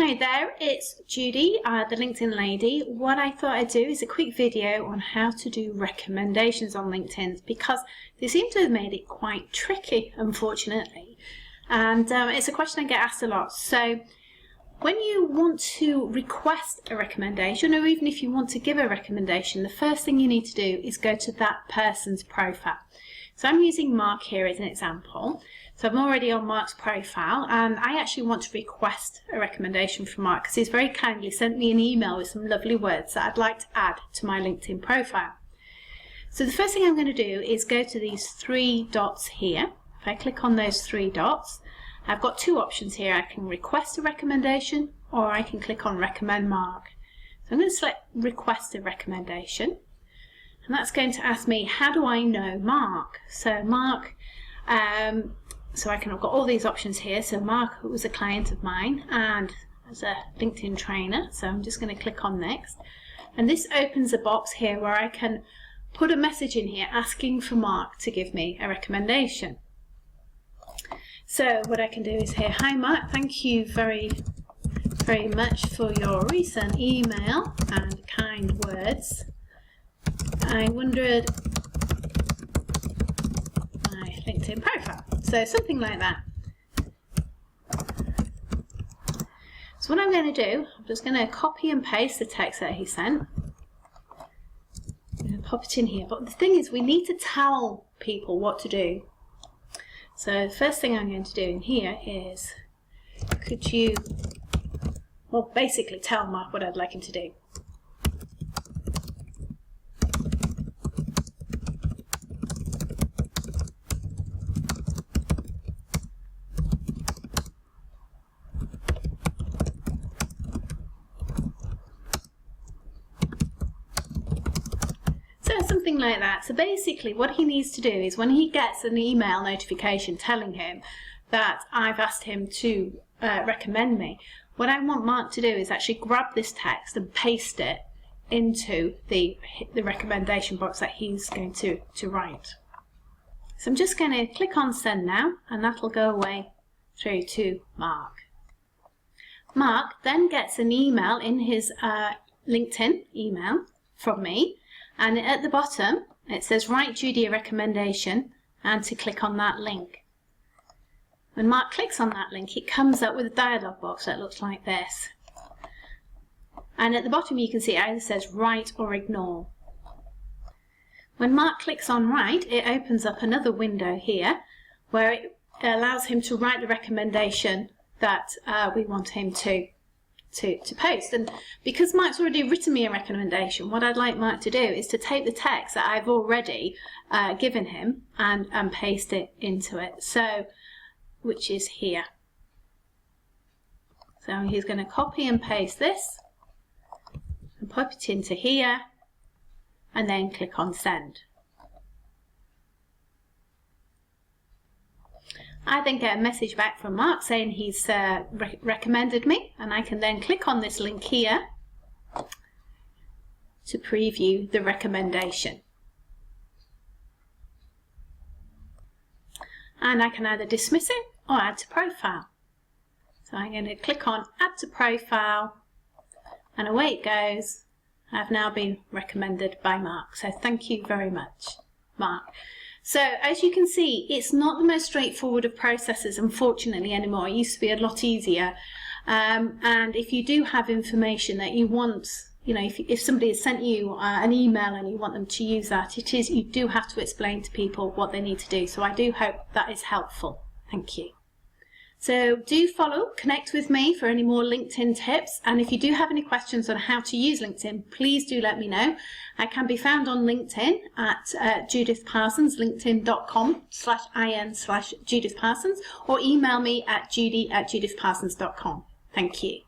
Hi there, it's Judy, the LinkedIn lady. What I thought I'd do is a quick video on how to do recommendations on LinkedIn because they seem to have made it quite tricky, unfortunately. And it's a question I get asked a lot. So when you want to request a recommendation, or even if you want to give a recommendation, the first thing you need to do is go to that person's profile. So I'm using Mark here as an example. So I'm already on Mark's profile, and I actually want to request a recommendation from Mark because he's very kindly sent me an email with some lovely words that I'd like to add to my LinkedIn profile. So the first thing I'm going to do is go to these three dots here. If I click on those three dots, I've got two options here. I can request a recommendation, or I can click on Recommend Mark. So I'm going to select Request a Recommendation, and that's going to ask me, how do I know Mark? So Mark, I've got all these options here. So Mark was a client of mine and as a LinkedIn trainer. So I'm just going to click on Next. And this opens a box here where I can put a message in here asking for Mark to give me a recommendation. So what I can do is here, hi Mark, thank you very much for your recent email and kind words. I wondered my LinkedIn profile. So something like that. So what I'm going to do, I'm just going to copy and paste the text that he sent. I'm going to pop it in here. But the thing is, we need to tell people what to do. So the first thing I'm going to do in here is, could you, well, basically tell Mark what I'd like him to do. Something like that. So basically what he needs to do is when he gets an email notification telling him that I've asked him to recommend me, what I want Mark to do is actually grab this text and paste it into the recommendation box that he's going to write. So I'm just going to click on Send now, and that'll go away through to Mark. Mark then gets an email in his LinkedIn email from me. And at the bottom, it says, write Judy a recommendation, and to click on that link. When Mark clicks on that link, it comes up with a dialog box that looks like this. And at the bottom, you can see it either says write or ignore. When Mark clicks on write, it opens up another window here, where it allows him to write the recommendation that we want him to post. And because Mark's already written me a recommendation, what I'd like Mark to do is to take the text that I've already given him and paste it into it, so which is here. So he's going to copy and paste this and pop it into here and then click on Send. I then get a message back from Mark saying he's recommended me, and I can then click on this link here to preview the recommendation. And I can either dismiss it or add to profile. So I'm going to click on Add to Profile, and away it goes. I've now been recommended by Mark. So thank you very much, Mark. So as you can see, it's not the most straightforward of processes, unfortunately, anymore. It used to be a lot easier. And if you do have information that you want, you know, if somebody has sent you an email and you want them to use that, you do have to explain to people what they need to do. So I do hope that is helpful. Thank you. So do connect with me for any more LinkedIn tips, and if you do have any questions on how to use LinkedIn, please do let me know. I can be found on LinkedIn at Judith Parsons, linkedin.com/in/Judith Parsons, or email me at judy@judithparsons.com. Thank you.